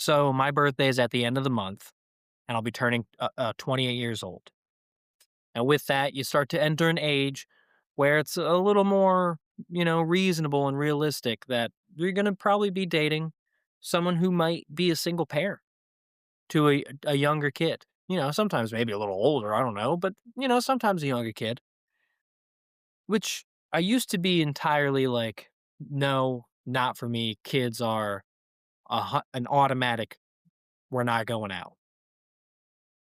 So my birthday is at the end of the month, and I'll be turning 28 years old. And with that, you start to enter an age where it's a little more, reasonable and realistic that you're going to probably be dating someone who might be a single parent to a younger kid. Sometimes maybe a little older, I don't know, but sometimes a younger kid, which I used to be entirely like, no, not for me. Kids are an automatic, we're not going out.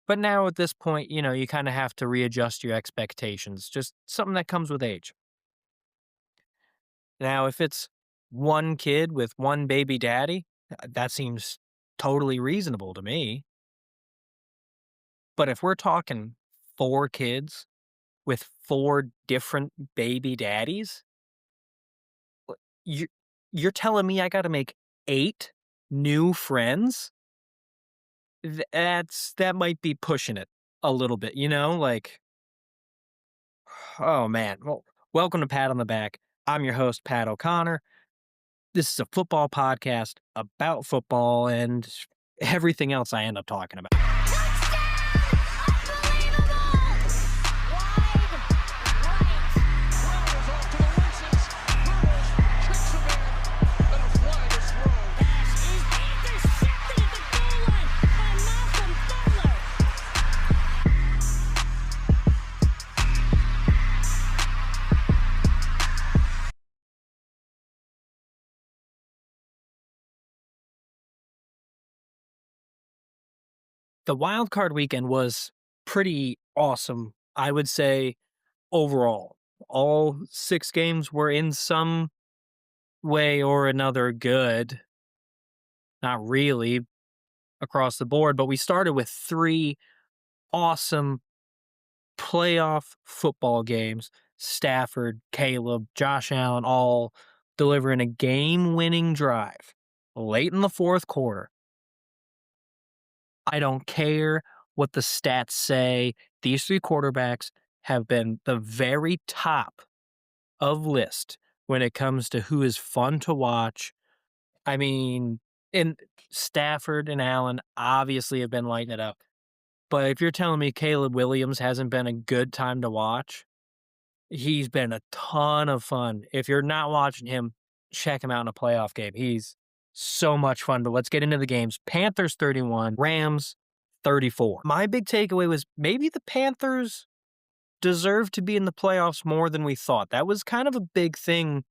But now at this point, you kind of have to readjust your expectations, just something that comes with age. Now, if it's one kid with one baby daddy, that seems totally reasonable to me. But if we're talking four kids with four different baby daddies, you you're telling me I got to make eight new friends? That might be pushing it a little bit, like, oh man. Well, welcome to Pat on the Back. I'm your host, Pat O'Connor. This is a football podcast about football and everything else I end up talking about. The wild card weekend was pretty awesome, I would say, overall. All 6 games were in some way or another good. Not really across the board, but we started with 3 awesome playoff football games. Stafford, Caleb, Josh Allen all delivering a game-winning drive late in the 4th quarter. I don't care what the stats say. These 3 quarterbacks have been the very top of list when it comes to who is fun to watch. I mean, and Stafford and Allen obviously have been lighting it up. But if you're telling me Caleb Williams hasn't been a good time to watch, he's been a ton of fun. If you're not watching him, check him out in a playoff game. He's so much fun. But let's get into the games. Panthers 31, Rams 34. My big takeaway was maybe the Panthers deserve to be in the playoffs more than we thought. That was kind of a big thing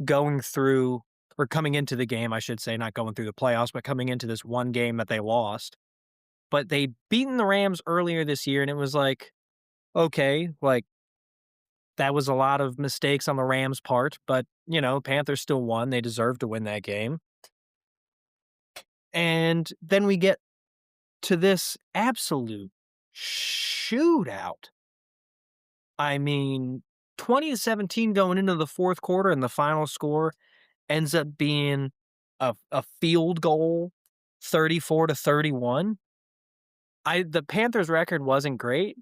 going through or coming into the game, I should say, not going through the playoffs, but coming into this one game that they lost. But they beaten the Rams earlier this year, and it was like, okay, like that was a lot of mistakes on the Rams' part, but Panthers still won. They deserved to win that game. And then we get to this absolute shootout. I mean, 20-17 going into the 4th quarter, and the final score ends up being a field goal, 34-31. The Panthers' record wasn't great,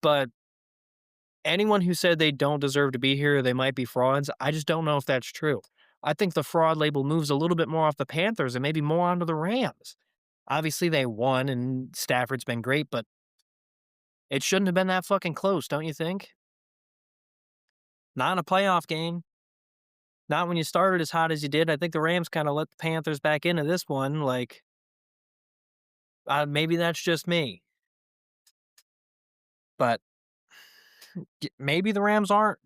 but anyone who said they don't deserve to be here, they might be frauds, I just don't know if that's true. I think the fraud label moves a little bit more off the Panthers and maybe more onto the Rams. Obviously, they won, and Stafford's been great, but it shouldn't have been that fucking close, don't you think? Not in a playoff game. Not when you started as hot as you did. I think the Rams kinda let the Panthers back into this one, like, maybe that's just me, but maybe the Rams aren't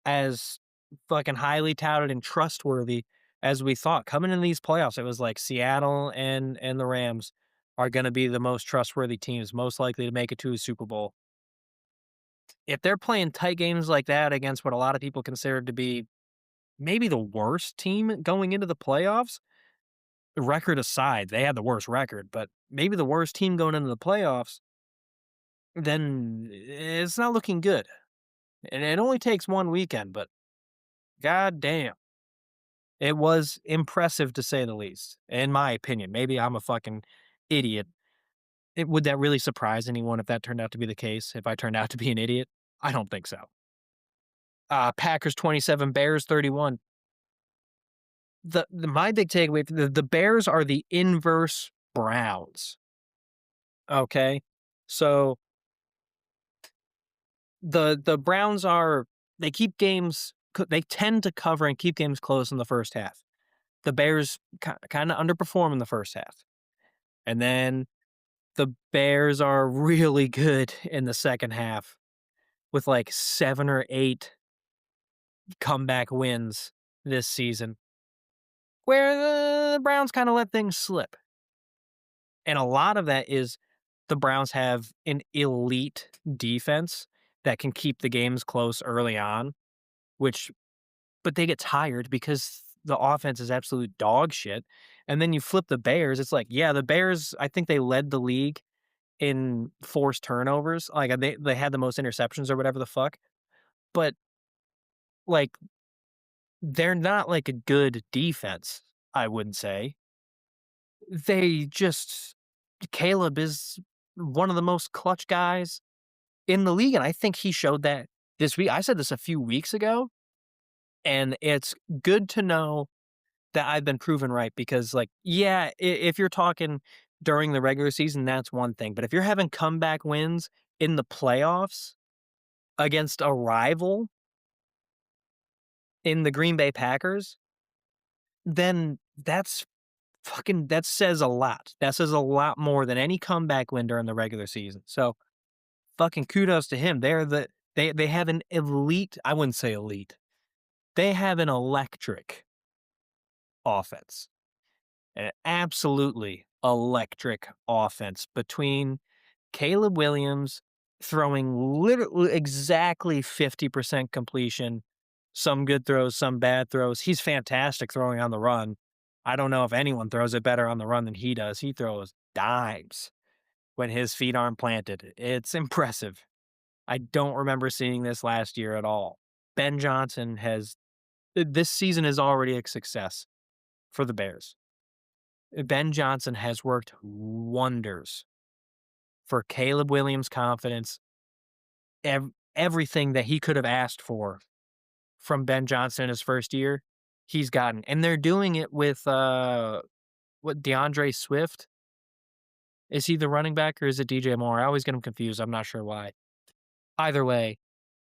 as fucking highly touted and trustworthy as we thought. Coming into these playoffs, it was like Seattle and the Rams are gonna be the most trustworthy teams, most likely to make it to a Super Bowl. If they're playing tight games like that against what a lot of people consider to be maybe the worst team going into the playoffs, record aside, they had the worst record, but maybe the worst team going into the playoffs, then it's not looking good. And it only takes one weekend, but god damn. It was impressive to say the least, in my opinion. Maybe I'm a fucking idiot. Would that really surprise anyone if that turned out to be the case? If I turned out to be an idiot? I don't think so. Packers 27, Bears 31. my big takeaway, the Bears are the inverse Browns, okay? So, the Browns are they keep games they tend to cover and keep games close in the first half. The Bears kinda underperform in the first half, and then the Bears are really good in the second half with, like, 7 or 8 comeback wins this season, where the Browns kinda let things slip, and a lot of that is the Browns have an elite defense that can keep the games close early on, which but they get tired because the offense is absolute dog shit, and then you flip the Bears, it's like, yeah, the Bears, I think they led the league in forced turnovers, like, they had the most interceptions or whatever the fuck, but, like, they're not, like, a good defense, I wouldn't say. They just Caleb is one of the most clutch guys in the league, and I think he showed that this week. I said this a few weeks ago, and it's good to know that I've been proven right because, like, yeah, if you're talking during the regular season, that's one thing, but if you're having comeback wins in the playoffs against a rival in the Green Bay Packers, then that says a lot. That says a lot more than any comeback win during the regular season. So, fucking kudos to him. They have an elite, I wouldn't say elite. They have an electric offense. An absolutely electric offense between Caleb Williams throwing literally exactly 50% completion, some good throws, some bad throws. He's fantastic throwing on the run. I don't know if anyone throws it better on the run than he does. He throws dimes when his feet aren't planted. It's impressive. I don't remember seeing this last year at all. Ben Johnson has this season is already a success for the Bears. Ben Johnson has worked wonders for Caleb Williams' confidence, everything that he could have asked for from Ben Johnson in his first year, he's gotten. And they're doing it with what DeAndre Swift. Is he the running back or is it DJ Moore? I always get him confused. I'm not sure why. Either way,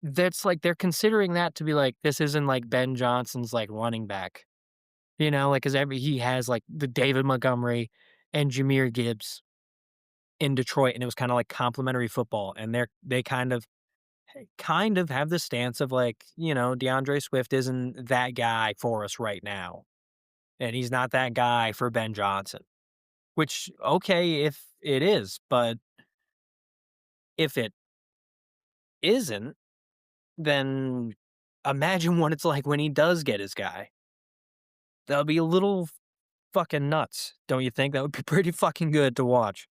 that's like they're considering that to be like this isn't like Ben Johnson's like running back. You know, like because every he has like the David Montgomery and Jameer Gibbs in Detroit, and it was kinda like complimentary football, and they kind of have the stance of like, DeAndre Swift isn't that guy for us right now, and he's not that guy for Ben Johnson, which, okay, if it is, but if it isn't, then imagine what it's like when he does get his guy. That'll be a little fucking nuts, don't you think? That would be pretty fucking good to watch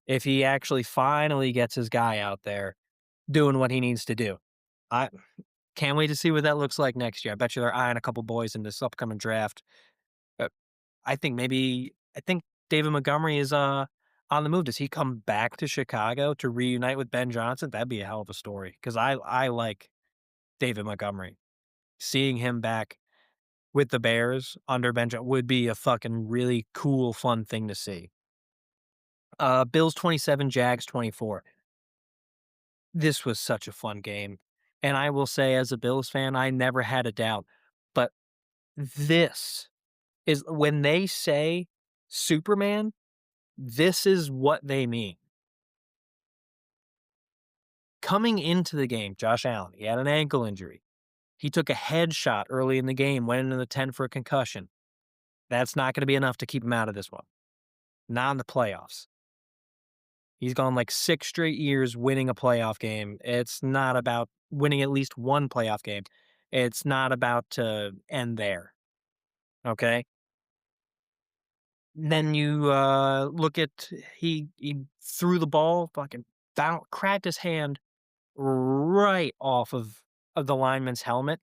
if he actually finally gets his guy out there doing what he needs to do. I can't wait to see what that looks like next year. I bet you they're eyeing a couple boys in this upcoming draft. Uh, I think David Montgomery is on the move. Does he come back to Chicago to reunite with Ben Johnson? That'd be a hell of a story because I like David Montgomery. Seeing him back with the Bears under Ben Johnson would be a fucking really cool, fun thing to see. Bills 27, Jags 24. This was such a fun game. And I will say, as a Bills fan, I never had a doubt. But this is when they say Superman, this is what they mean. Coming into the game, Josh Allen, he had an ankle injury. He took a headshot early in the game, went into the tent for a concussion. That's not going to be enough to keep him out of this one. Not in the playoffs. He's gone like 6 straight years winning a playoff game. It's not about winning at least one playoff game. It's not about to end there. Okay? Then you, look at he threw the ball, fucking cracked his hand right off of the lineman's helmet.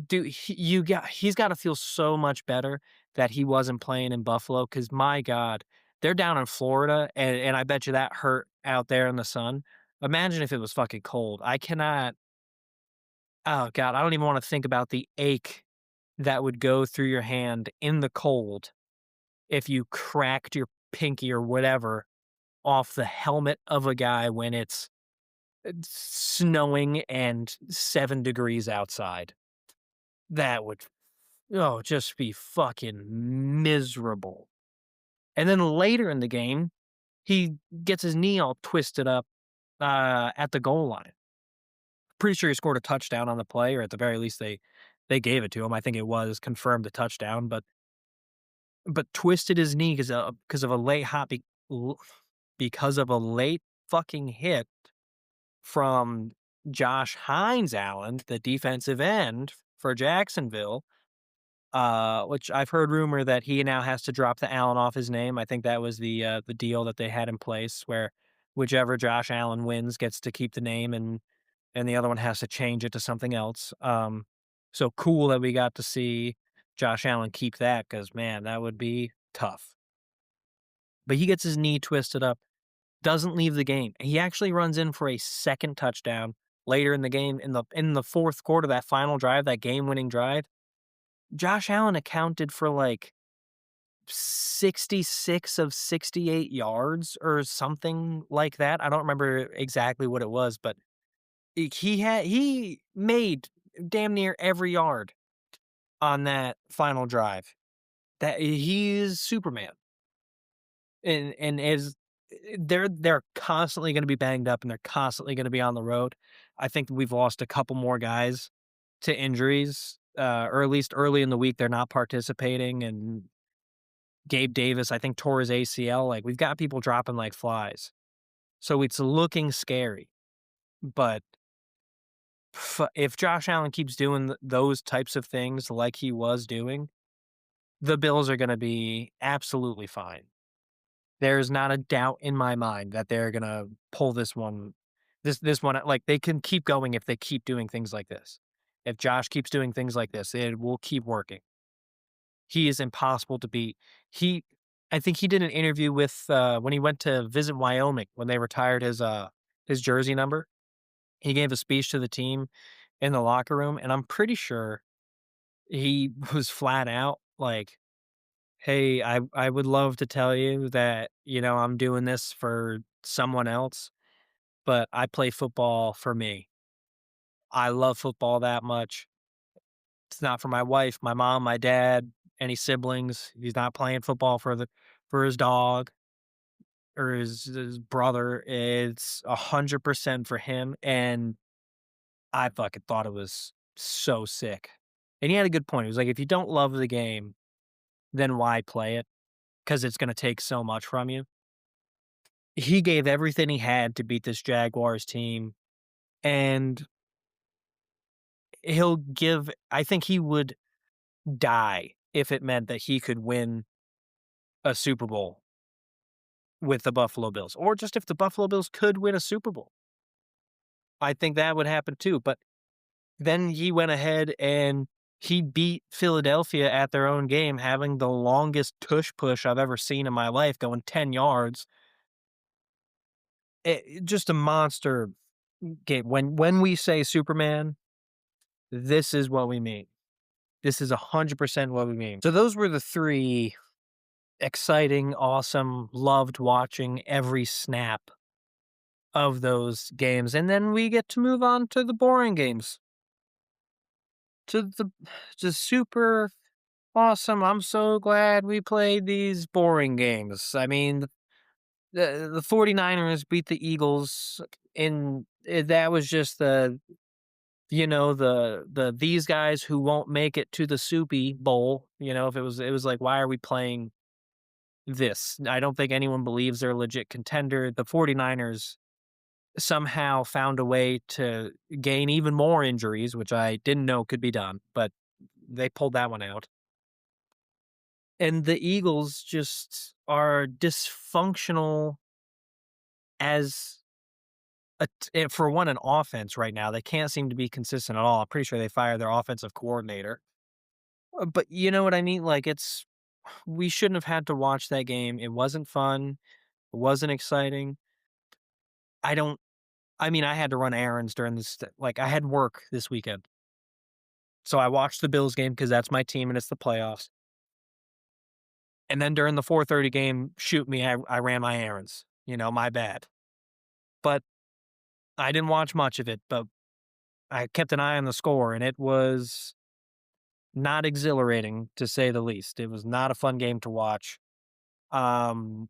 Dude, he's gotta feel so much better that he wasn't playing in Buffalo. Because my god, they're down in Florida, and I bet you that hurt out there in the sun. Imagine if it was fucking cold. I cannot oh god, I don't even wanna think about the ache that would go through your hand in the cold if you cracked your pinky or whatever off the helmet of a guy when it's snowing and 7 degrees outside. That would, oh, just be fucking miserable. And then later in the game, he gets his knee all twisted up, at the goal line. Pretty sure he scored a touchdown on the play, or at the very least, they gave it to him. I think it was confirmed a touchdown, but twisted his knee because of a late hot be l because of a late fucking hit from Josh Hines Allen, the defensive end for Jacksonville, which I've heard rumor that he now has to drop the Allen off his name. I think that was the deal that they had in place where whichever Josh Allen wins gets to keep the name and the other one has to change it to something else. So cool that we got to see Josh Allen keep that because man, that would be tough. But he gets his knee twisted up, doesn't leave the game. He actually runs in for a second touchdown later in the game in the fourth quarter, that final drive, that game-winning drive. Josh Allen accounted for like 66 of 68 yards or something like that. I don't remember exactly what it was, but he made damn near every yard on that final drive. That he is Superman. And is they're constantly gonna be banged up and they're constantly gonna be on the road. I think we've lost a couple more guys to injuries, or at least early in the week, they're not participating, and Gabe Davis, I think, tore his ACL. Like, we've got people dropping like flies. So it's looking scary, but if Josh Allen keeps doing those types of things like he was doing, the Bills are gonna be absolutely fine. There's not a doubt in my mind that they're gonna pull this one like, they can keep going if they keep doing things like this. If Josh keeps doing things like this, it will keep working. He is impossible to beat. He I think he did an interview with, when he went to visit Wyoming when they retired his jersey number. He gave a speech to the team in the locker room, and I'm pretty sure he was flat out like, "Hey, I would love to tell you that, I'm doing this for someone else, but I play football for me. I love football that much. It's not for my wife, my mom, my dad, any siblings. He's not playing football for his dog or his brother. It's 100% for him." And I fucking thought it was so sick. And he had a good point. He was like, if you don't love the game, then why play it? Because it's going to take so much from you. He gave everything he had to beat this Jaguars team, and I think he would die if it meant that he could win a Super Bowl with the Buffalo Bills, or just if the Buffalo Bills could win a Super Bowl. I think that would happen too, but then he went ahead and he beat Philadelphia at their own game, having the longest tush push I've ever seen in my life, going 10 yards. Just a monster game. When we say Superman, this is what we mean. This is 100% what we mean. So those were the 3 exciting, awesome, loved watching every snap of those games, and then we get to move on to the boring games. To the just super awesome, I'm so glad we played these boring games. I mean, the 49ers beat the Eagles, and, that was just the these guys who won't make it to the Soupy Bowl, if it was like, why are we playing this? I don't think anyone believes they're a legit contender. The 49ers somehow found a way to gain even more injuries, which I didn't know could be done, but they pulled that one out. And the Eagles just are dysfunctional as for one, an offense right now. They can't seem to be consistent at all. I'm pretty sure they fired their offensive coordinator. But you know what I mean? Like, we shouldn't have had to watch that game. It wasn't fun. It wasn't exciting. I don't, I mean, I had to run errands during this, like, I had work this weekend. So I watched the Bills game because that's my team and it's the playoffs. And then during the 4:30 game, shoot me, I ran my errands. My bad. But I didn't watch much of it, but I kept an eye on the score, and it was not exhilarating to say the least. It was not a fun game to watch. Um,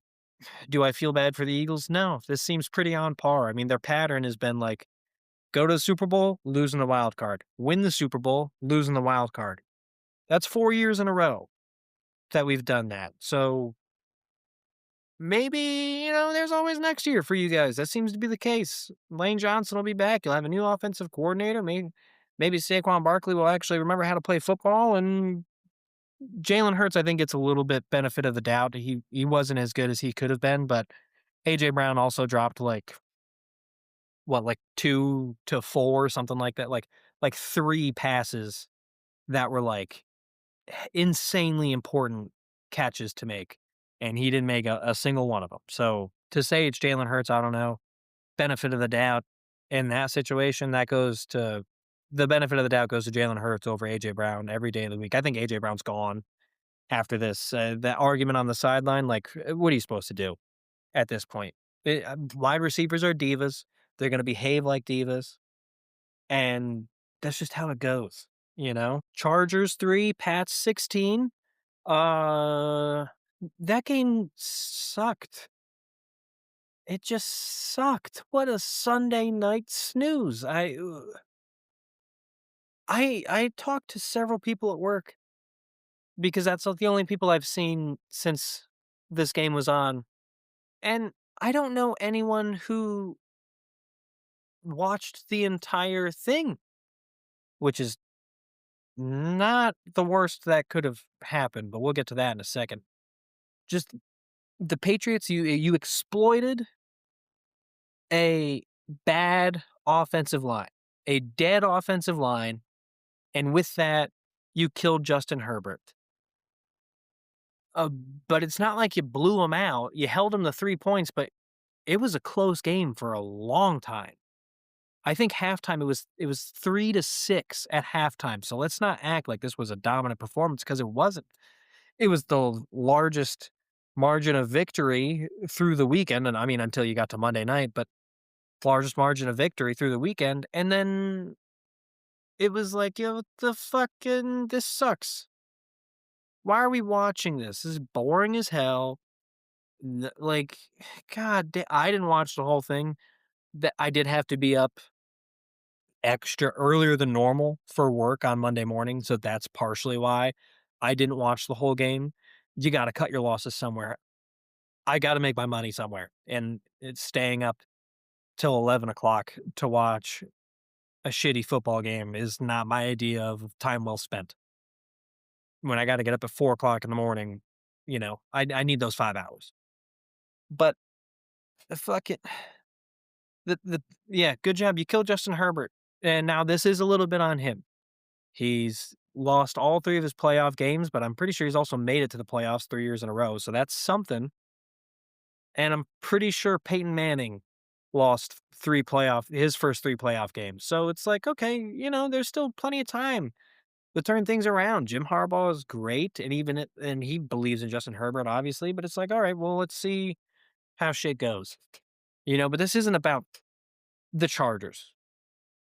do I feel bad for the Eagles? No, this seems pretty on par. I mean, their pattern has been like go to the Super Bowl, losing the wild card, win the Super Bowl, losing the wild card. That's 4 years in a row that we've done that. So maybe, there's always next year for you guys. That seems to be the case. Lane Johnson will be back. You'll have a new offensive coordinator. Maybe Saquon Barkley will actually remember how to play football. And Jalen Hurts, I think, gets a little bit benefit of the doubt. He wasn't as good as he could have been, but AJ Brown also dropped like 2 to 4, something like that. Like 3 passes that were like insanely important catches to make, and he didn't make a single one of them. So to say it's Jalen Hurts, I don't know. Benefit of the doubt in that situation, that goes to the benefit of the doubt goes to Jalen Hurts over AJ Brown every day of the week. I think AJ Brown's gone after this. That argument on the sideline, like, what are you supposed to do at this point? Wide receivers are divas. They're going to behave like divas, and that's just how it goes. Chargers 3, Pats 16. Uh, that game sucked. It just sucked. What a Sunday night snooze. I talked to several people at work because that's the only people I've seen since this game was on. And I don't know anyone who watched the entire thing, which is not the worst that could have happened, but we'll get to that in a second. Just the Patriots, you exploited a bad offensive line, a dead offensive line, and with that, you killed Justin Herbert. But it's not like you blew him out. You held him to 3 points, but it was a close game for a long time. I think halftime it was 3-6 at halftime. So let's not act like this was a dominant performance because it wasn't. It was the largest margin of victory through the weekend, and I mean until you got to Monday night, but largest margin of victory through the weekend, and then it was like, what the fucking this sucks. Why are we watching this? This is boring as hell. Like, I didn't watch the whole thing. That I did have to be up extra earlier than normal for work on Monday morning, so that's partially why I didn't watch the whole game. You got to cut your losses somewhere. I got to make my money somewhere, and it's staying up till 11 o'clock to watch a shitty football game is not my idea of time well spent. When I gotta get up at 4 o'clock in the morning, I need those 5 hours. But the fucking the yeah, good job. You killed Justin Herbert, and now this is a little bit on him. He's lost all 3 of his playoff games, but I'm pretty sure he's also made it to the playoffs 3 years in a row, so that's something, and I'm pretty sure Peyton Manning lost 3 playoff his first 3 playoff games. So it's like, okay, there's still plenty of time to turn things around. Jim Harbaugh is great, and and he believes in Justin Herbert, obviously. But it's like, all right, well, let's see how shit goes. But this isn't about the Chargers.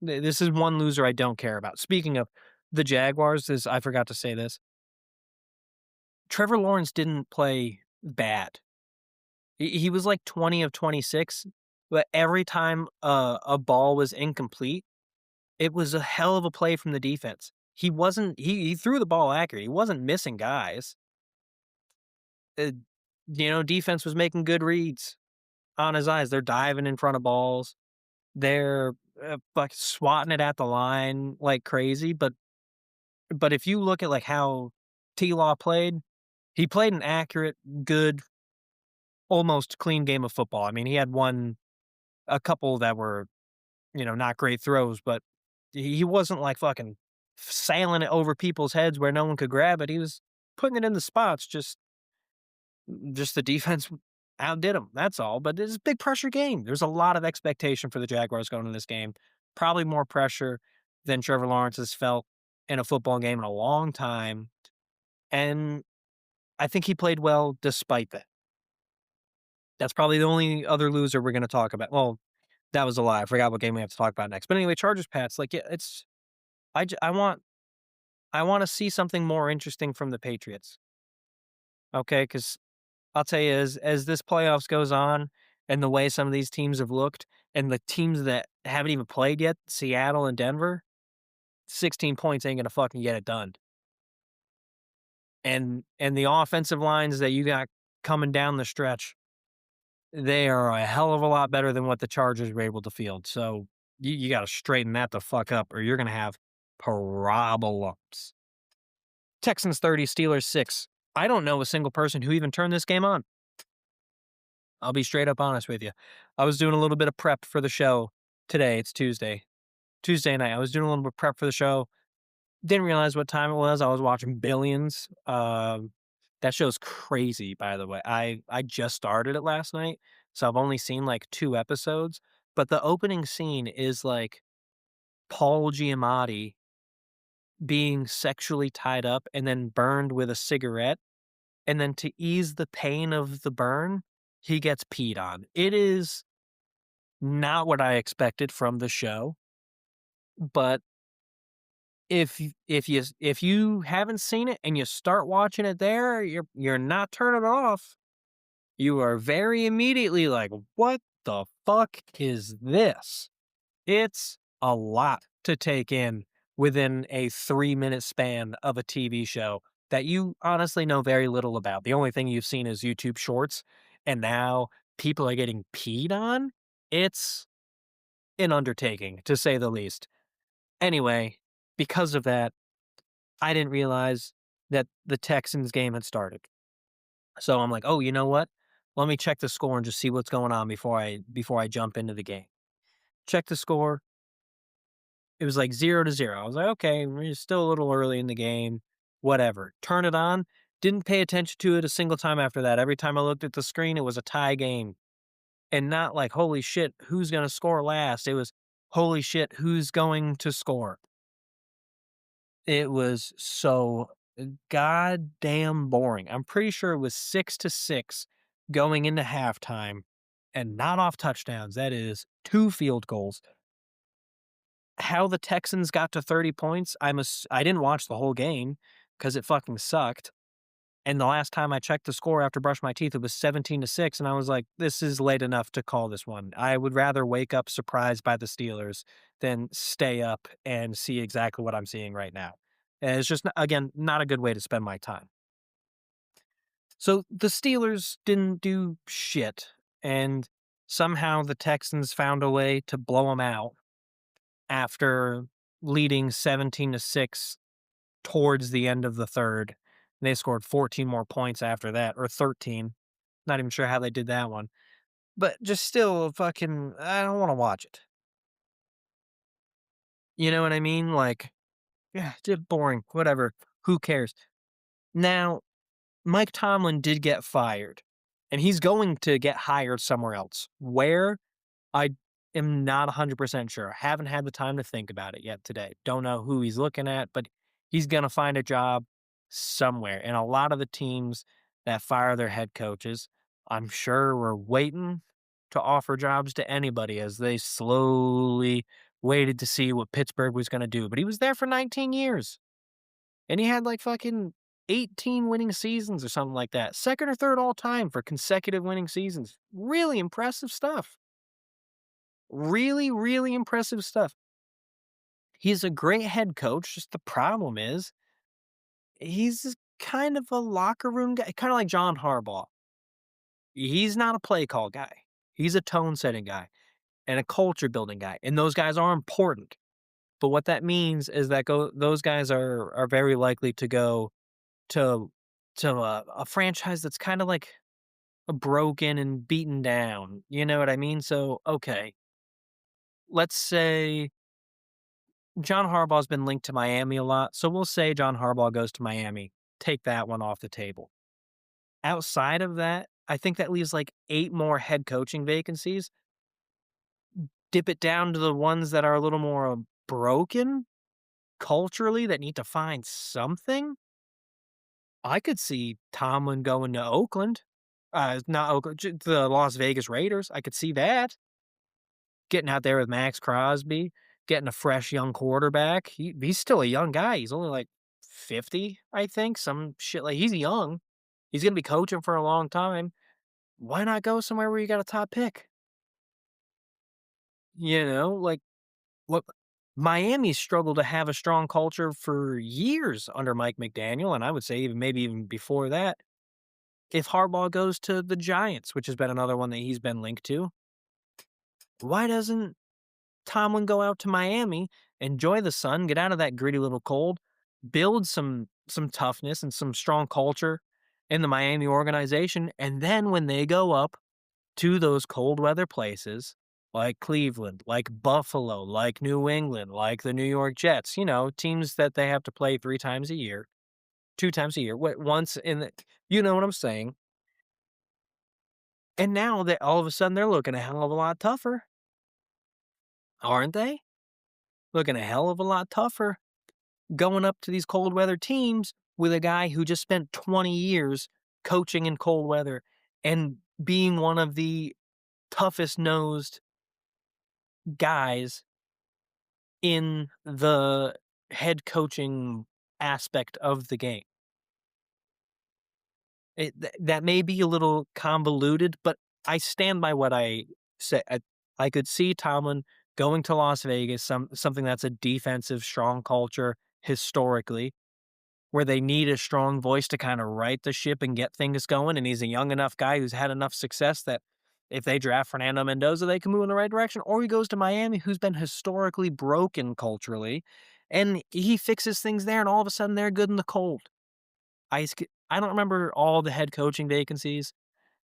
This is one loser I don't care about. Speaking of the Jaguars, I forgot to say this. Trevor Lawrence didn't play bad. He was like 20 of 26, but every time a ball was incomplete, it was a hell of a play from the defense. He threw the ball accurate. He wasn't missing guys. Uh, defense was making good reads on his eyes. They're diving in front of balls. They're like swatting it at the line like crazy. But if you look at like how T-Law played, he played an accurate, good, almost clean game of football. I mean, he had a couple that were not great throws, but he wasn't like fucking sailing it over people's heads where no one could grab it. He was putting it in the spots. Just the defense outdid him. That's all. But it's a big pressure game. There's a lot of expectation for the Jaguars going in this game. Probably more pressure than Trevor Lawrence has felt in a football game in a long time, and I think he played well despite that. That's probably the only other loser we're gonna talk about. Well, that was a lie. I forgot what game we have to talk about next. But anyway, Chargers Pats, like, yeah, it's I wanna see something more interesting from the Patriots, okay? Because 'Cause I'll tell you, as this playoffs goes on and the way some of these teams have looked and the teams that haven't even played yet, Seattle and Denver, 16 points ain't gonna fucking get it done. And the offensive lines that you got coming down the stretch, they are a hell of a lot better than what the Chargers were able to field. So you gotta straighten that the fuck up or you're gonna have problems. Texans 30, Steelers 6. I don't know a single person who even turned this game on. I'll be straight up honest with you. I was doing a little bit of prep for the show today. It's Tuesday. Tuesday night. I was doing a little bit of prep for the show. Didn't realize what time it was. I was watching Billions. That show's crazy, by the way. I just started it last night, so I've only seen like 2 episodes, but the opening scene is like Paul Giamatti being sexually tied up and then burned with a cigarette, and then to ease the pain of the burn, he gets peed on. It is not what I expected from the show, but if you haven't seen it and you start watching it there, you're not turning it off. You are very immediately like, "What the fuck is this?" It's a lot to take in within a 3-minute span of a TV show that you honestly know very little about. The only thing you've seen is YouTube Shorts, and now people are getting peed on? It's an undertaking, to say the least. Anyway, because of that, I didn't realize that the Texans game had started. So I'm like, "Oh, you know what? Let me check the score and just see what's going on before I jump into the game." Check the score. It was like 0-0. I was like, "Okay, we're still a little early in the game, whatever." Turn it on, didn't pay attention to it a single time after that. Every time I looked at the screen, it was a tie game, and not like, "Holy shit, who's gonna score last?" It was, "Holy shit, who's going to score?" It was so goddamn boring. I'm pretty sure it was 6-6 going into halftime and not off touchdowns. That is 2 field goals. How the Texans got to 30 points, I didn't watch the whole game because it fucking sucked, and the last time I checked the score after brushing my teeth, it was 17-6, and I was like, "This is late enough to call this one." I would rather wake up surprised by the Steelers than stay up and see exactly what I'm seeing right now. And it's just, again, not a good way to spend my time. So the Steelers didn't do shit, and somehow the Texans found a way to blow them out after leading 17-6 towards the end of the third. They scored 14 more points after that, or 13. Not even sure how they did that one. But just still fucking I don't wanna watch it. You know what I mean? Like, yeah, just boring, whatever. Who cares? Now, Mike Tomlin did get fired, and he's going to get hired somewhere else. Where? I am not 100% sure. Haven't had the time to think about it yet today. Don't know who he's looking at, but he's gonna find a job somewhere. And a lot of the teams that fire their head coaches, I'm sure were waiting to offer jobs to anybody as they slowly waited to see what Pittsburgh was gonna do. But he was there for 19 years, and he had, like, fucking 18 winning seasons or something like that. 2nd or 3rd all time for consecutive winning seasons. Really impressive stuff. Really, really impressive stuff. He's a great head coach, just the problem is he's kind of a locker room guy, kinda like John Harbaugh. He's not a play call guy. He's a tone setting guy and a culture building guy, and those guys are important. But what that means is that those guys are very likely to go to a franchise that's kinda like broken and beaten down, you know what I mean? So, okay, let's say John Harbaugh's been linked to Miami a lot, so we'll say John Harbaugh goes to Miami. Take that one off the table. Outside of that, I think that leaves like 8 more head coaching vacancies. Dip it down to the ones that are a little more broken. culturally that need to find something, I could see Tomlin going to Oakland. Not Oakland, the Las Vegas Raiders. I could see that. Getting out there with Max Crosby, getting a fresh young quarterback. He's still a young guy. He's only like 50, I think. Some shit like he's young. He's gonna be coaching for a long time. Why not go somewhere where you got a top pick? Like what Miami struggled to have a strong culture for years under Mike McDaniel, and I would say even maybe even before that. If Harbaugh goes to the Giants, which has been another one that he's been linked to, why doesn't Tomlin go out to Miami, enjoy the sun, get out of that gritty little cold, build some toughness and some strong culture in the Miami organization, and then when they go up to those cold weather places like Cleveland, like Buffalo, like New England, like the New York Jets, teams that they have to play 3 times a year, 2 times a year, once in the you know what I'm saying? And now that all of a sudden they're looking a hell of a lot tougher, aren't they? Looking a hell of a lot tougher going up to these cold weather teams with a guy who just spent 20 years coaching in cold weather and being one of the toughest nosed guys in the head coaching aspect of the game. That may be a little convoluted, but I stand by what I said. I could see Tomlin going to Las Vegas, something that's a defensive, strong culture historically, where they need a strong voice to kinda right the ship and get things going, and he's a young enough guy who's had enough success that if they draft Fernando Mendoza, they can move in the right direction, or he goes to Miami, who's been historically broken culturally, and he fixes things there, and all of a sudden, they're good in the cold. I don't remember all the head coaching vacancies,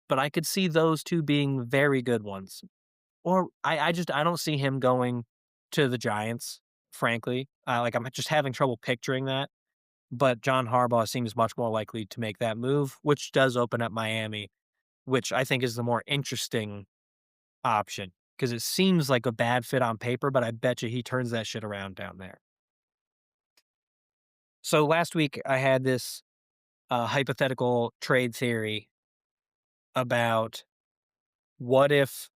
but I could see those 2 being very good ones. Or I don't see him going to the Giants, frankly. I'm just having trouble picturing that. But John Harbaugh seems much more likely to make that move, which does open up Miami, which I think is the more interesting option because it seems like a bad fit on paper, but I bet you he turns that shit around down there. So last week I had this hypothetical trade theory about what if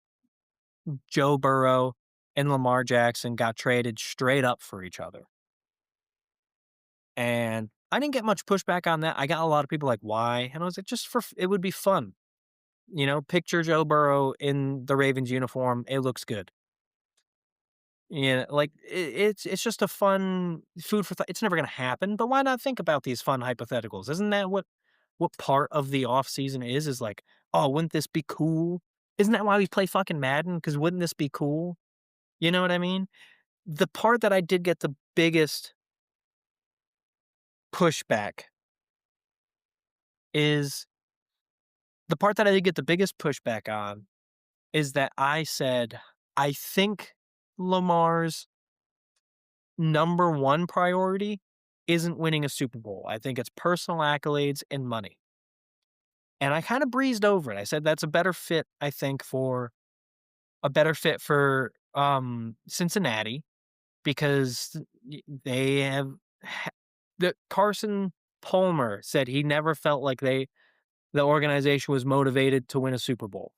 Joe Burrow and Lamar Jackson got traded straight up for each other. And I didn't get much pushback on that. I got a lot of people like, why? And I was like, it would be fun. Picture Joe Burrow in the Ravens uniform. It looks good. It's just a fun food for thought. It's never going to happen, but why not think about these fun hypotheticals? Isn't that what part of the off season is like, oh, wouldn't this be cool? Isn't that why we play fucking Madden? Because wouldn't this be cool? You know what I mean? The part that I did get the biggest pushback is the part that I did get the biggest pushback on is that I said, I think Lamar's number one priority isn't winning a Super Bowl. I think it's personal accolades and money. And I kind of breezed over it. I said that's a better fit, I think, for Cincinnati because they have the Carson Palmer said he never felt like the organization was motivated to win a Super Bowl.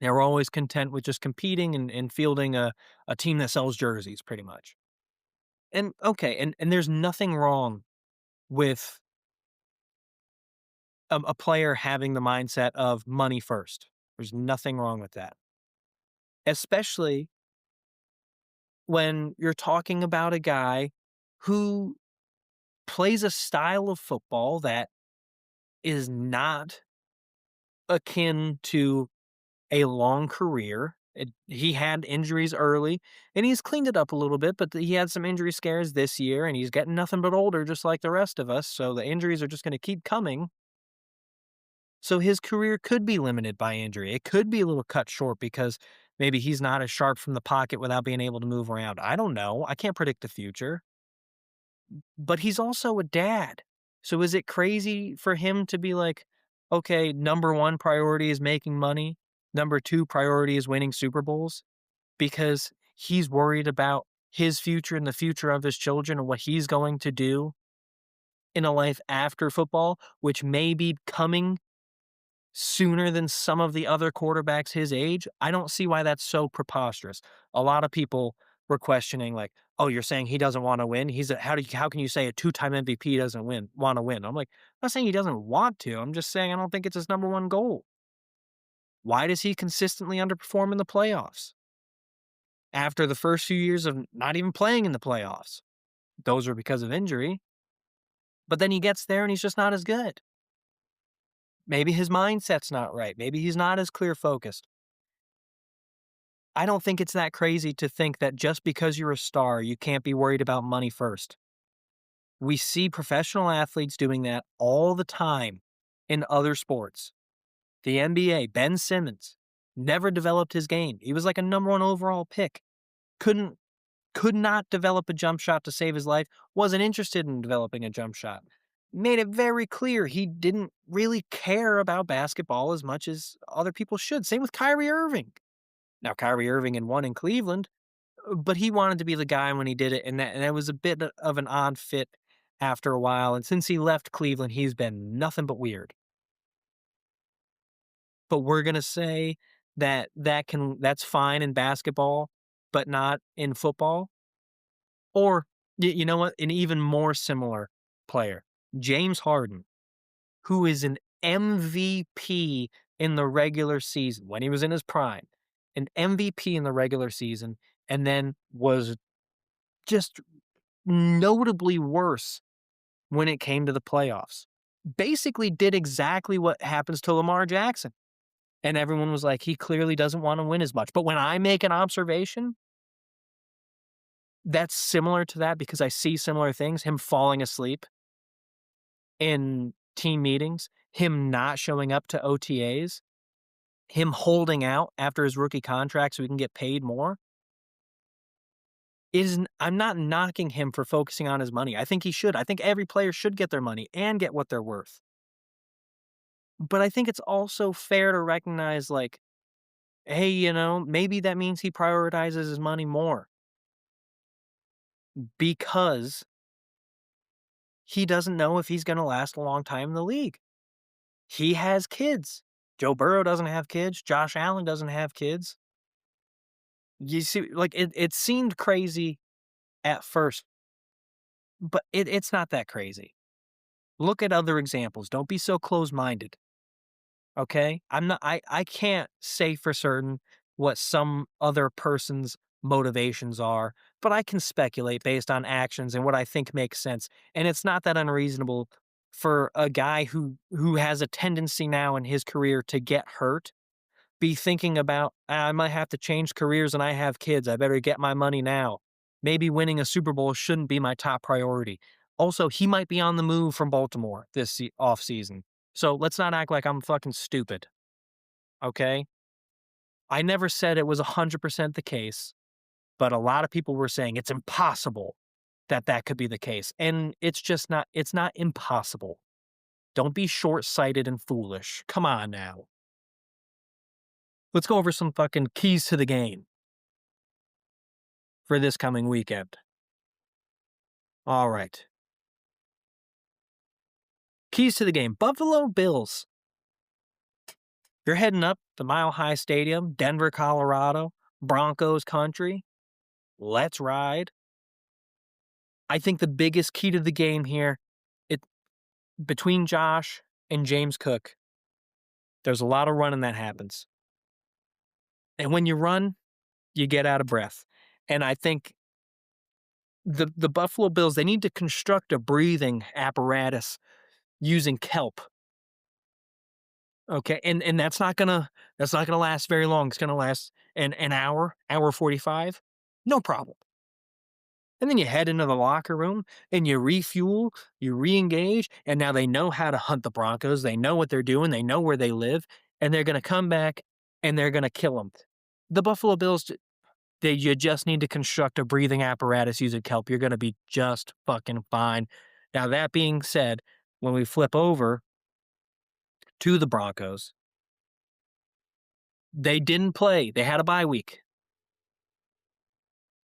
They were always content with just competing and fielding a team that sells jerseys pretty much. And okay, and there's nothing wrong with a player having the mindset of money first. There's nothing wrong with that. Especially when you're talking about a guy who plays a style of football that is not akin to a long career. He had injuries early, and he's cleaned it up a little bit, but he had some injury scares this year, and he's getting nothing but older just like the rest of us, so the injuries are just gonna keep coming. So his career could be limited by injury. It could be a little cut short because maybe he's not as sharp from the pocket without being able to move around. I don't know. I can't predict the future. But he's also a dad. So is it crazy for him to be like, okay, number one priority is making money. Number two priority is winning Super Bowls because he's worried about his future and the future of his children and what he's going to do in a life after football, which may be coming sooner than some of the other quarterbacks his age, I don't see why that's so preposterous. A lot of people were questioning, like, "Oh, you're saying he doesn't want to win? How can you say a two-time MVP doesn't want to win?" I'm like, I'm not saying he doesn't want to. I'm just saying I don't think it's his number one goal. Why does he consistently underperform in the playoffs after the first few years of not even playing in the playoffs? Those are because of injury, but then he gets there and he's just not as good. Maybe his mindset's not right. Maybe he's not as clear focused. I don't think it's that crazy to think that just because you're a star, you can't be worried about money first. We see professional athletes doing that all the time in other sports. The NBA, Ben Simmons, never developed his game. He was like a number one overall pick. Couldn't could not develop a jump shot to save his life, wasn't interested in developing a jump shot. Made it very clear he didn't really care about basketball as much as other people should. Same with Kyrie Irving. Now, Kyrie Irving had won in Cleveland, but he wanted to be the guy when he did it, and that was a bit of an odd fit after a while. And since he left Cleveland, he's been nothing but weird. But we're gonna say that that's fine in basketball, but not in football. Or you know what? An even more similar player, James Harden, who is an MVP in the regular season when he was in his prime, an MVP in the regular season, and then was just notably worse when it came to the playoffs. Basically did exactly what happens to Lamar Jackson. And everyone was like, he clearly doesn't want to win as much. But when I make an observation that's similar to that because I see similar things, him falling asleep in team meetings, him not showing up to OTAs, him holding out after his rookie contract so he can get paid more, I'm not knocking him for focusing on his money. I think he should. I think every player should get their money and get what they're worth. But I think it's also fair to recognize, like, hey, maybe that means he prioritizes his money more because he doesn't know if he's going to last a long time in the league. He has kids. Joe Burrow doesn't have kids. Josh Allen doesn't have kids. You see, like, it seemed crazy at first, but it's not that crazy. Look at other examples. Don't be so closed-minded. Okay? I can't say for certain what some other person's motivations are, but I can speculate based on actions and what I think makes sense. And it's not that unreasonable for a guy who has a tendency now in his career to get hurt, be thinking about, I might have to change careers and I have kids. I better get my money now. Maybe winning a Super Bowl shouldn't be my top priority. Also, he might be on the move from Baltimore this off season. So let's not act like I'm fucking stupid. Okay? I never said it was 100% the case, but a lot of people were saying it's impossible that that could be the case. And it's not impossible. Don't be short-sighted and foolish. Come on now. Let's go over some fucking keys to the game for this coming weekend. All right. Keys to the game. Buffalo Bills. You're heading up the Mile High Stadium, Denver, Colorado, Broncos country. Let's ride. I think the biggest key to the game here, it between Josh and James Cook, there's a lot of running that happens. And when you run, you get out of breath. And I think the Buffalo Bills, they need to construct a breathing apparatus using kelp. Okay, and that's not gonna last very long. It's gonna last an hour 45, no problem. And then you head into the locker room and you refuel, you reengage, and now they know how to hunt the Broncos. They know what they're doing. They know where they live, and they're gonna come back and they're gonna kill them. The Buffalo Bills, you just need to construct a breathing apparatus using kelp. You're gonna be just fucking fine. Now that being said, when we flip over to the Broncos, they didn't play. They had a bye week.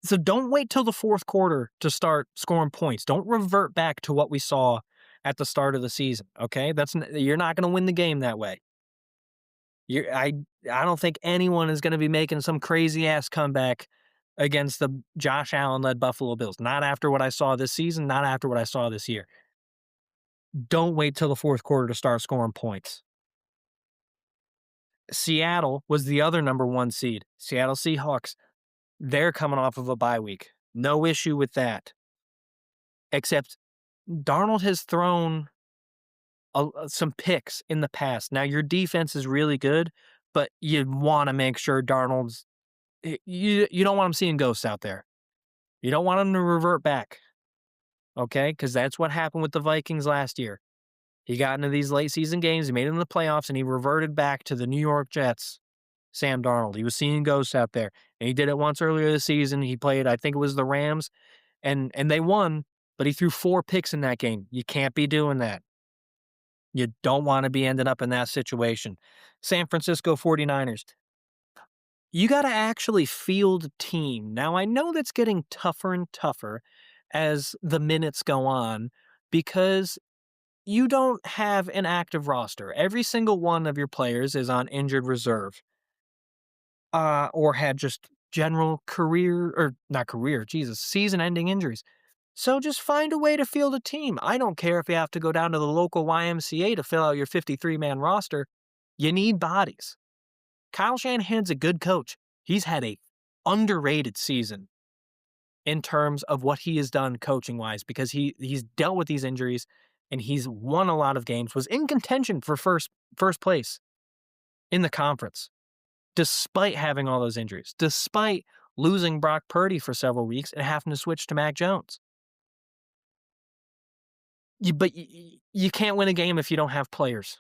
So don't wait till the fourth quarter to start scoring points. Don't revert back to what we saw at the start of the season, okay? You're not gonna win the game that way. You I don't think anyone is gonna be making some crazy ass comeback against the Josh Allen-led Buffalo Bills. Not after what I saw this season, not after what I saw this year. Don't wait till the fourth quarter to start scoring points. Seattle was the other number 1 seed. Seattle Seahawks, they're coming off of a bye week. No issue with that. Except Darnold has thrown some picks in the past. Now your defense is really good, but you wanna make sure Darnold's you don't want him seeing ghosts out there. You don't want him to revert back, okay? Because that's what happened with the Vikings last year. He got into these late season games, he made it in the playoffs, and he reverted back to the New York Jets, Sam Darnold. He was seeing ghosts out there, and he did it once earlier this season. He played, I think it was the Rams, and they won, but he threw 4 picks in that game. You can't be doing that. You don't wanna be ending up in that situation. San Francisco 49ers, you gotta actually field a team. Now, I know that's getting tougher and tougher as the minutes go on because you don't have an active roster. Every single one of your players is on injured reserve, or had just general career or not career, Jesus, season-ending injuries. So just find a way to field a team. I don't care if you have to go down to the local YMCA to fill out your 53-man roster. You need bodies. Kyle Shanahan's a good coach. He's had a underrated season in terms of what he has done coaching-wise because he's dealt with these injuries and he's won a lot of games, was in contention for first place in the conference, despite having all those injuries, despite losing Brock Purdy for several weeks and having to switch to Mac Jones. You can't win a game if you don't have players,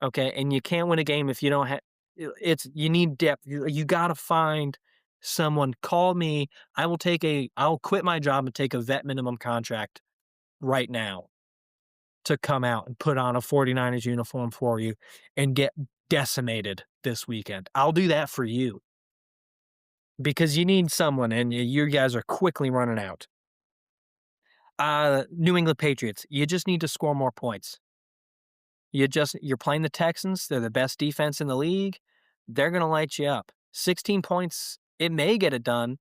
okay? And you can't win a game if you don't have you need depth. You gotta find someone. Call me. I'll quit my job and take a vet minimum contract right now to come out and put on a 49ers uniform for you and get decimated this weekend. I'll do that for you because you need someone and you guys are quickly running out. New England Patriots, you just need to score more points. You're playing the Texans, they're the best defense in the league. They're gonna light you up. 16 points, it may get it done,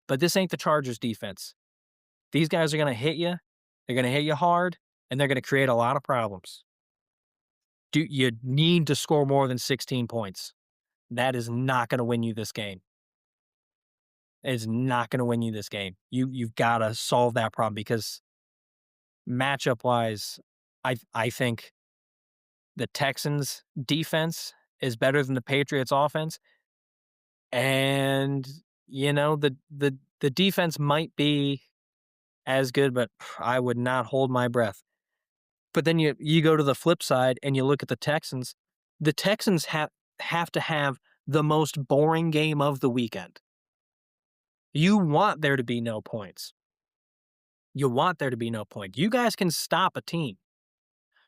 but this ain't the Chargers defense. These guys are gonna hit you, they're gonna hit you hard, and they're gonna create a lot of problems. You need to score more than 16 points. That is not gonna win you this game. It's not gonna win you this game. You've gotta solve that problem because matchup-wise, I think the Texans' defense is better than the Patriots' offense, and, the defense might be as good, but I would not hold my breath. But then you go to the flip side and you look at the Texans. The Texans have to have the most boring game of the weekend. You want there to be no points. You want there to be no point. You guys can stop a team.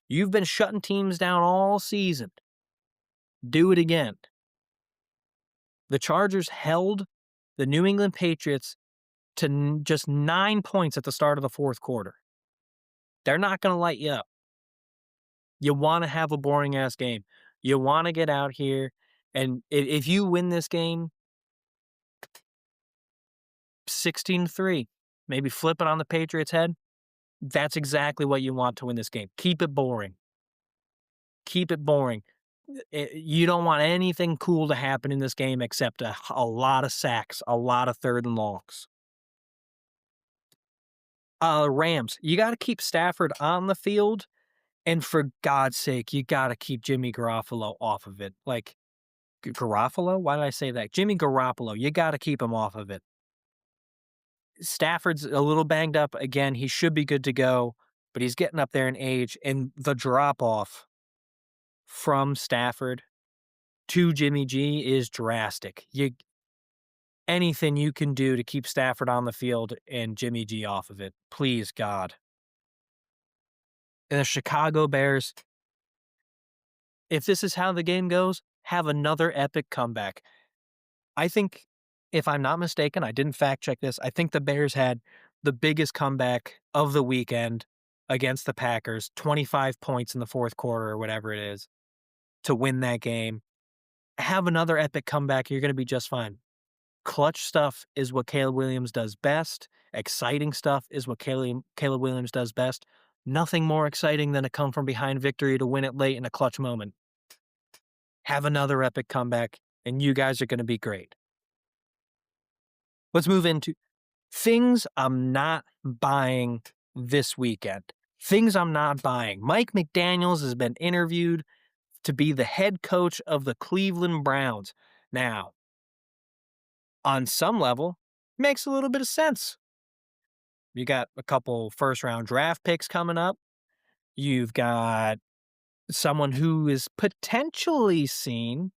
You've been shutting teams down all season. Do it again. The Chargers held the New England Patriots to just 9 points at the start of the fourth quarter. They're not going to light you up. You want to have a boring ass game. You want to get out here, and if you win this game 16-3, maybe flip it on the Patriots' head, that's exactly what you want to win this game. Keep it boring. Keep it boring. You don't want anything cool to happen in this game except a lot of sacks, a lot of third and longs. Rams, you got to keep Stafford on the field, and for God's sake, you got to keep Jimmy Garoppolo off of it. Like, Garoppolo? Why did I say that? Jimmy Garoppolo, you got to keep him off of it. Stafford's a little banged up. Again, he should be good to go, but he's getting up there in age, and the drop-off from Stafford to Jimmy G is drastic. Anything you can do to keep Stafford on the field and Jimmy G off of it, please, God. And the Chicago Bears, if this is how the game goes, have another epic comeback. I think If I'm not mistaken, I didn't fact check this. I think the Bears had the biggest comeback of the weekend against the Packers, 25 points in the fourth quarter or whatever it is to win that game. Have another epic comeback. You're going to be just fine. Clutch stuff is what Caleb Williams does best. Exciting stuff is what Caleb Williams does best. Nothing more exciting than a come from behind victory to win it late in a clutch moment. Have another epic comeback, and you guys are going to be great. Let's move into things I'm not buying this weekend. Things I'm not buying. Mike McDaniels has been interviewed to be the head coach of the Cleveland Browns. Now, on some level, makes a little bit of sense. You got a couple first round draft picks coming up. You've got someone who is potentially seen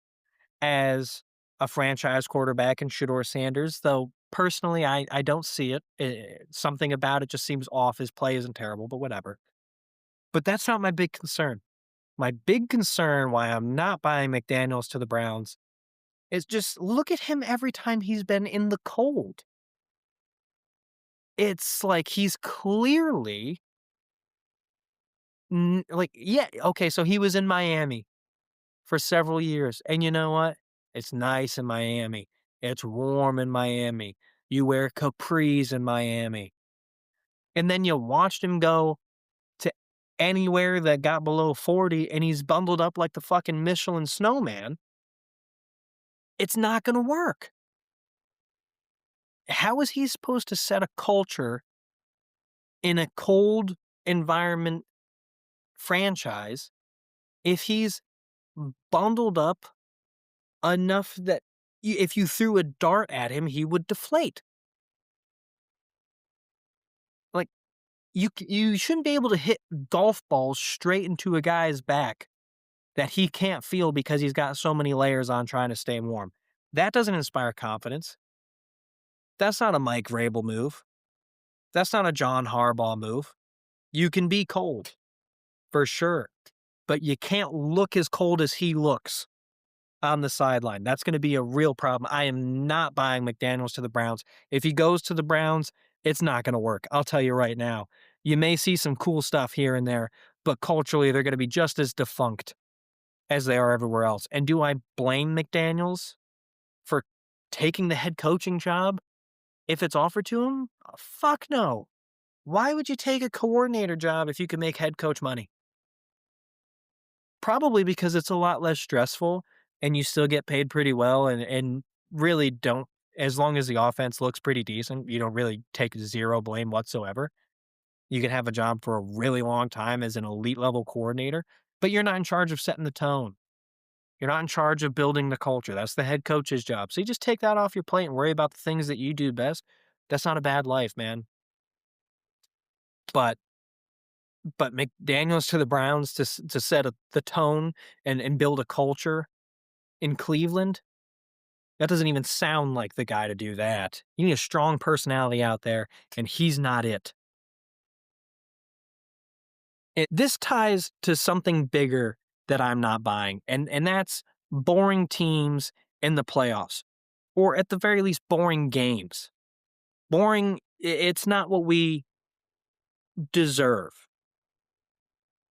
as a franchise quarterback in Shedeur Sanders, though personally I don't see it. Something about it just seems off. His play isn't terrible, but whatever. But that's not my big concern. My big concern why I'm not buying McDaniels to the Browns is just look at him every time he's been in the cold. It's like he's clearly yeah, okay, so he was in Miami for several years, and you know what? It's nice in Miami. It's warm in Miami. You wear capris in Miami. And then you watched him go to anywhere that got below 40 and he's bundled up like the fucking Michelin snowman. It's not gonna work. How is he supposed to set a culture in a cold environment franchise if he's bundled up enough that if you threw a dart at him, he would deflate? Like, you shouldn't be able to hit golf balls straight into a guy's back that he can't feel because he's got so many layers on trying to stay warm. That doesn't inspire confidence. That's not a Mike Vrabel move. That's not a John Harbaugh move. You can be cold, for sure, but you can't look as cold as he looks on the sideline. That's gonna be a real problem. I am not buying McDaniels to the Browns. If he goes to the Browns, it's not gonna work. I'll tell you right now. You may see some cool stuff here and there, but culturally, they're gonna be just as defunct as they are everywhere else. And do I blame McDaniels for taking the head coaching job if it's offered to him? Fuck no. Why would you take a coordinator job if you can make head coach money? Probably because it's a lot less stressful and you still get paid pretty well and really don't, as long as the offense looks pretty decent, you don't really take zero blame whatsoever. You can have a job for a really long time as an elite level coordinator, but you're not in charge of setting the tone. You're not in charge of building the culture. That's the head coach's job. So you just take that off your plate and worry about the things that you do best. That's not a bad life, man. But McDaniels to the Browns to set the tone and build a culture in Cleveland, that doesn't even sound like the guy to do that. You need a strong personality out there, and he's not it. This ties to something bigger that I'm not buying, and that's boring teams in the playoffs, or at the very least, boring games. Boring, it's not what we deserve.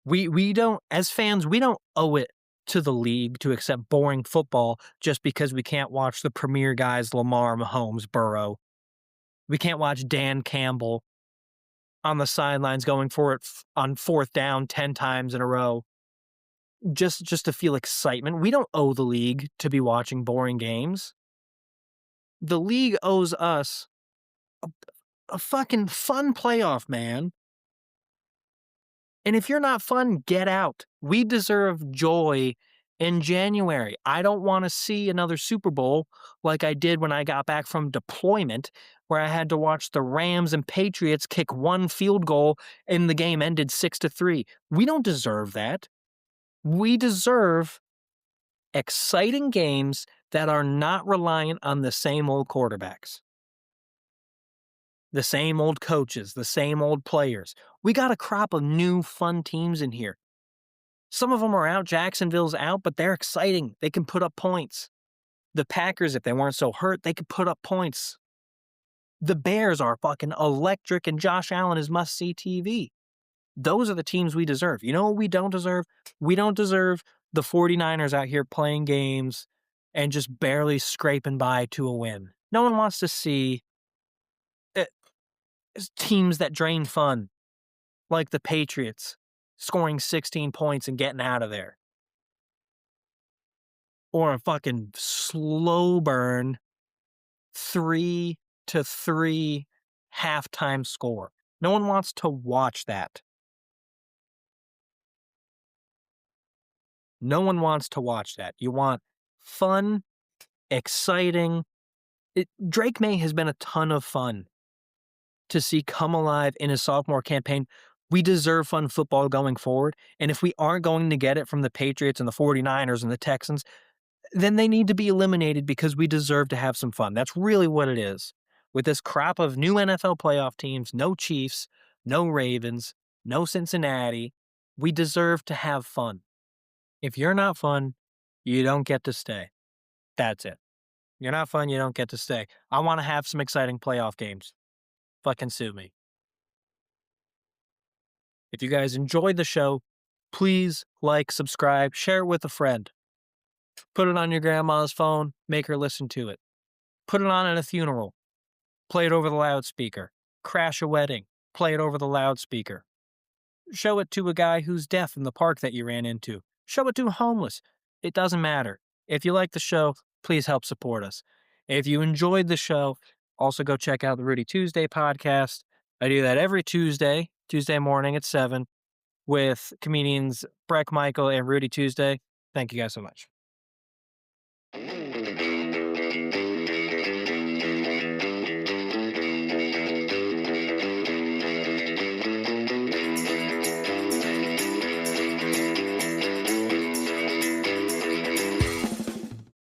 We don't, as fans, we don't owe it to the league to accept boring football just because we can't watch the premier guys Lamar, Mahomes, Burrow. We can't watch Dan Campbell on the sidelines going for it on fourth down 10 times in a row just to feel excitement. We don't owe the league to be watching boring games. The league owes us a fucking fun playoff, man. And if you're not fun, get out. We deserve joy in January. I don't want to see another Super Bowl like I did when I got back from deployment, where I had to watch the Rams and Patriots kick one field goal and the game ended 6-3. We don't deserve that. We deserve exciting games that are not reliant on the same old quarterbacks, the same old coaches, the same old players. We got a crop of new fun teams in here. Some of them are out. Jacksonville's out, but they're exciting. They can put up points. The Packers, if they weren't so hurt, they could put up points. The Bears are fucking electric, and Josh Allen is must-see TV. Those are the teams we deserve. You know what we don't deserve? We don't deserve the 49ers out here playing games and just barely scraping by to a win. No one wants to see teams that drain fun, like the Patriots, scoring 16 points and getting out of there. Or a fucking slow burn 3-3 halftime score. No one wants to watch that. No one wants to watch that. You want fun, exciting. Drake May has been a ton of fun to see come alive in his sophomore campaign. We deserve fun football going forward. And if we aren't going to get it from the Patriots and the 49ers and the Texans, then they need to be eliminated because we deserve to have some fun. That's really what it is. With this crop of new NFL playoff teams, no Chiefs, no Ravens, no Cincinnati, we deserve to have fun. If you're not fun, you don't get to stay. That's it. You're not fun, you don't get to stay. I want to have some exciting playoff games. Fucking sue me. If you guys enjoyed the show, please like, subscribe, share it with a friend. Put it on your grandma's phone, make her listen to it. Put it on at a funeral. Play it over the loudspeaker. Crash a wedding. Play it over the loudspeaker. Show it to a guy who's deaf in the park that you ran into. Show it to a homeless. It doesn't matter. If you like the show, please help support us. If you enjoyed the show, also go check out the Rudy Tuesday podcast. I do that every Tuesday morning at 7 with comedians Breck Michael and Rudy Tuesday. Thank you guys so much.